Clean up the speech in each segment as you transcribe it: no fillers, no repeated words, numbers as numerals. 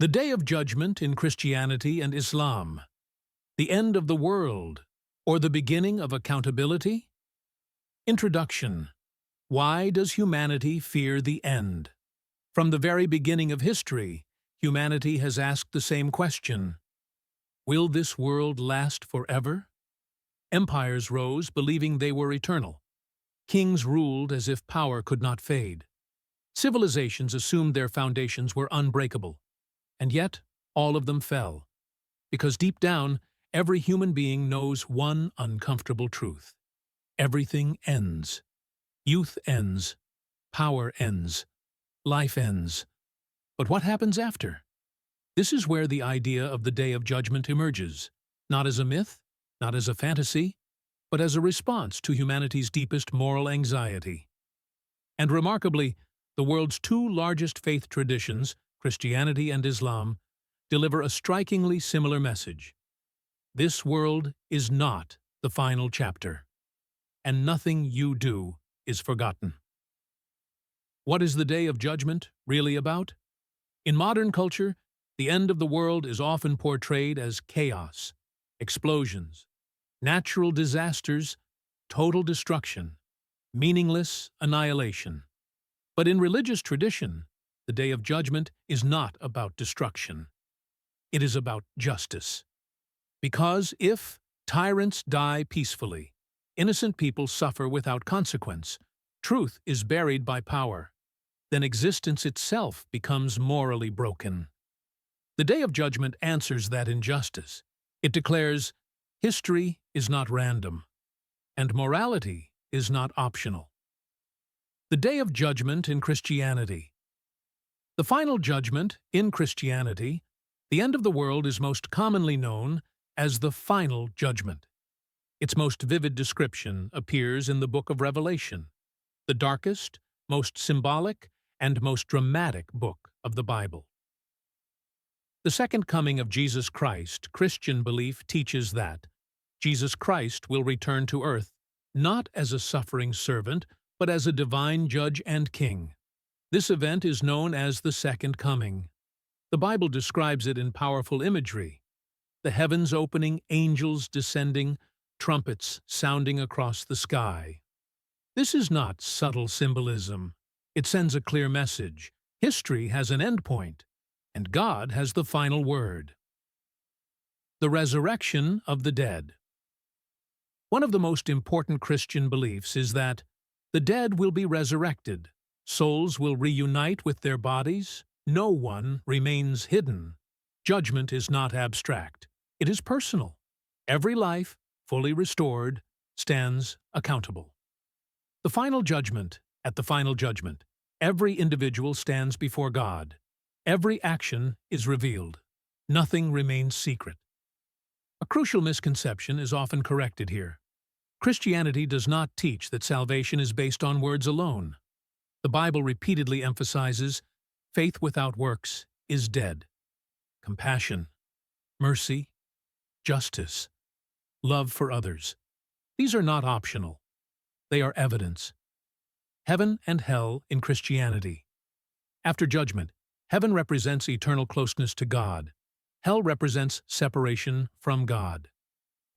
The Day of Judgment in Christianity and Islam. The end of the world, or the beginning of accountability? Introduction. Why does humanity fear the end? From the very beginning of history, humanity has asked the same question. Will this world last forever? Empires rose believing they were eternal. Kings ruled as if power could not fade. Civilizations assumed their foundations were unbreakable. And yet, all of them fell. Because deep down, every human being knows one uncomfortable truth. Everything ends. Youth ends. Power ends. Life ends. But what happens after? This is where the idea of the Day of Judgment emerges, not as a myth, not as a fantasy, but as a response to humanity's deepest moral anxiety. And remarkably, the world's two largest faith traditions, Christianity and Islam, deliver a strikingly similar message. This world is not the final chapter, and nothing you do is forgotten. What is the Day of Judgment really about? In modern culture, the end of the world is often portrayed as chaos, explosions, natural disasters, total destruction, meaningless annihilation. But in religious tradition, the Day of Judgment is not about destruction. It is about justice. Because if tyrants die peacefully, innocent people suffer without consequence, truth is buried by power, then existence itself becomes morally broken. The Day of Judgment answers that injustice. It declares, history is not random, and morality is not optional. The Day of Judgment in Christianity. The final judgment in Christianity, the end of the world, is most commonly known as the final judgment. Its most vivid description appears in the book of Revelation, the darkest, most symbolic, and most dramatic book of the Bible. The second coming of Jesus Christ, Christian belief teaches that Jesus Christ will return to earth not as a suffering servant, but as a divine judge and king. This event is known as the Second Coming. The Bible describes it in powerful imagery: the heavens opening, angels descending, trumpets sounding across the sky. This is not subtle symbolism. It sends a clear message. History has an endpoint, and God has the final word. The resurrection of the dead. One of the most important Christian beliefs is that the dead will be resurrected. Souls will reunite with their bodies. No one remains hidden. Judgment is not abstract. It is personal. Every life, fully restored, stands accountable. The final judgment. At the final judgment, every individual stands before God. Every action is revealed. Nothing remains secret. A crucial misconception is often corrected here. Christianity does not teach that salvation is based on words alone. The Bible repeatedly emphasizes faith without works is dead. Compassion, mercy, justice, love for others. These are not optional. They are evidence. Heaven and hell in Christianity. After judgment, heaven represents eternal closeness to God. Hell represents separation from God.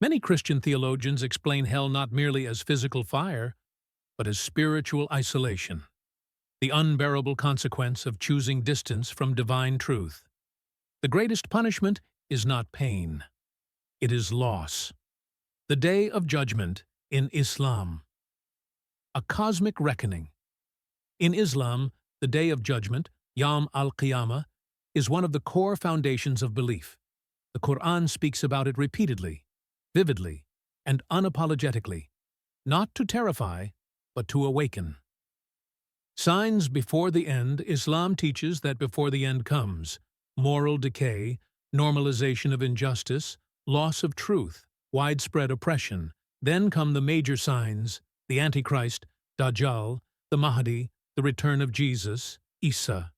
Many Christian theologians explain hell not merely as physical fire, but as spiritual isolation, the unbearable consequence of choosing distance from divine truth. The greatest punishment is not pain. It is loss. The Day of Judgment in Islam. A cosmic reckoning. In Islam, the Day of Judgment, Yawm al-Qiyamah, is one of the core foundations of belief. The Qur'an speaks about it repeatedly, vividly, and unapologetically, not to terrify, but to awaken. Signs before the end. Islam teaches that before the end comes moral decay, normalization of injustice, loss of truth, widespread oppression. Then come the major signs: the Antichrist, Dajjal, the Mahdi, the return of Jesus, Isa.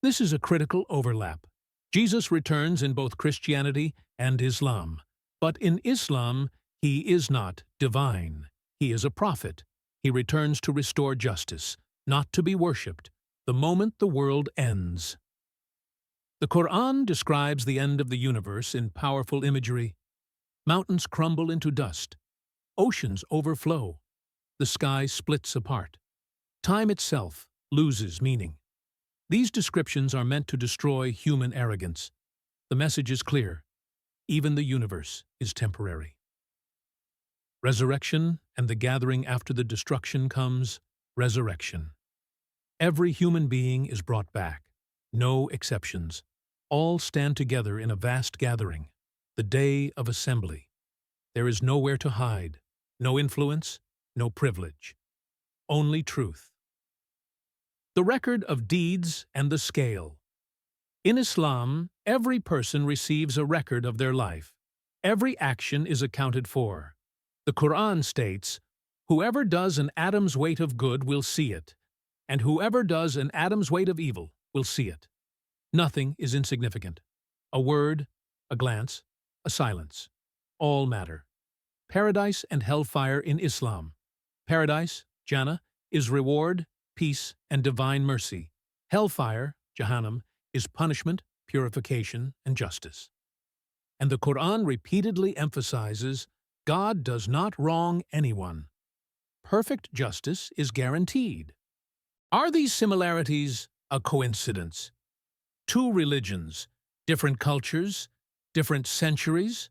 This is a critical overlap. Jesus returns in both Christianity and Islam. But in Islam, he is not divine. He is a prophet. He returns to restore justice, not to be worshipped, the moment the world ends. The Qur'an describes the end of the universe in powerful imagery. Mountains crumble into dust. Oceans overflow. The sky splits apart. Time itself loses meaning. These descriptions are meant to destroy human arrogance. The message is clear. Even the universe is temporary. Resurrection and the gathering after the destruction comes resurrection. Every human being is brought back. No exceptions. All stand together in a vast gathering. The day of assembly. There is nowhere to hide. No influence, no privilege. Only truth. The record of deeds and the scale. In Islam, every person receives a record of their life. Every action is accounted for. The Qur'an states, "Whoever does an atom's weight of good will see it, and whoever does an atom's weight of evil will see it." Nothing is insignificant. A word, a glance, a silence. All matter. Paradise and hellfire in Islam. Paradise, Jannah, is reward, peace, and divine mercy. Hellfire, Jahannam, is punishment, purification, and justice. And the Qur'an repeatedly emphasizes, God does not wrong anyone. Perfect justice is guaranteed. Are these similarities a coincidence? Two religions, different cultures, different centuries,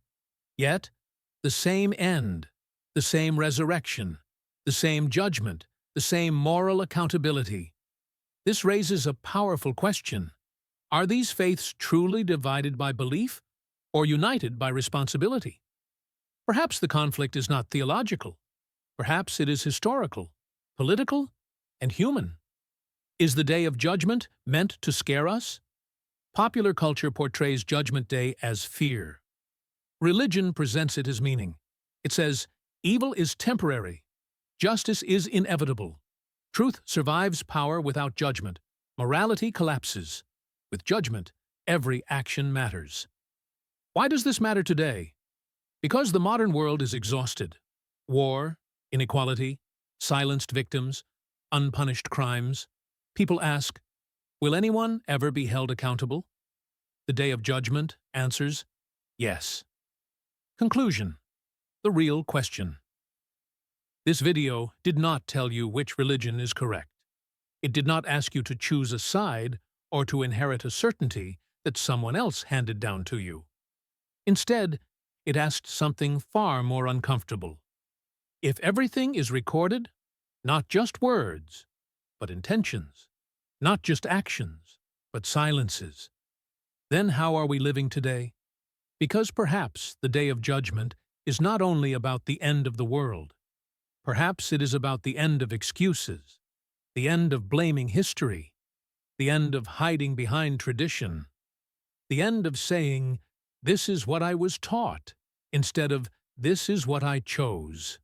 yet the same end, the same resurrection, the same judgment, the same moral accountability. This raises a powerful question. Are these faiths truly divided by belief or united by responsibility? Perhaps the conflict is not theological. Perhaps it is historical, political, and human. Is the Day of Judgment meant to scare us? Popular culture portrays Judgment Day as fear. Religion presents it as meaning. It says, evil is temporary. Justice is inevitable. Truth survives power without judgment. Morality collapses. With judgment, every action matters. Why does this matter today? Because the modern world is exhausted. War, inequality, silenced victims, unpunished crimes. People ask, will anyone ever be held accountable? The Day of Judgment answers, yes. Conclusion. The real question. This video did not tell you which religion is correct. It did not ask you to choose a side or to inherit a certainty that someone else handed down to you. Instead, it asked something far more uncomfortable. If everything is recorded, not just words, but intentions, not just actions, but silences, then how are we living today? Because perhaps the Day of Judgment is not only about the end of the world. Perhaps it is about the end of excuses, the end of blaming history, the end of hiding behind tradition, the end of saying, this is what I was taught, instead of, this is what I chose.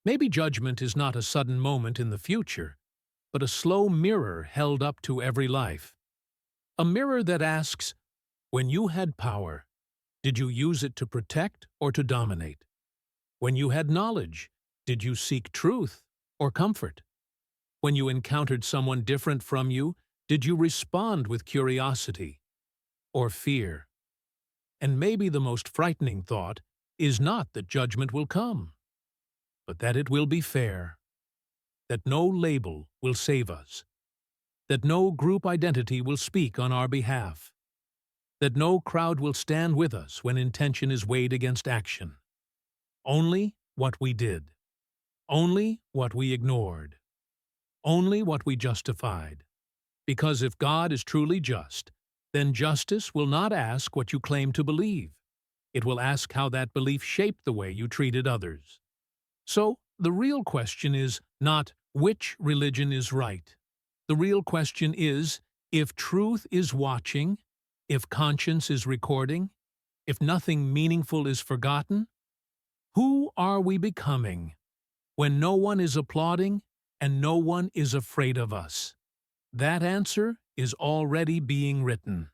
Maybe judgment is not a sudden moment in the future, but a slow mirror held up to every life. A mirror that asks, when you had power, did you use it to protect or to dominate? When you had knowledge, did you seek truth or comfort? When you encountered someone different from you, did you respond with curiosity or fear? And maybe the most frightening thought is not that judgment will come, but that it will be fair, that no label will save us, that no group identity will speak on our behalf, that no crowd will stand with us when intention is weighed against action. Only what we did. Only what we ignored. Only what we justified. Because if God is truly just, then justice will not ask what you claim to believe. It will ask how that belief shaped the way you treated others. So, the real question is not which religion is right. The real question is, if truth is watching, if conscience is recording, if nothing meaningful is forgotten, who are we becoming when no one is applauding and no one is afraid of us? That answer is already being written.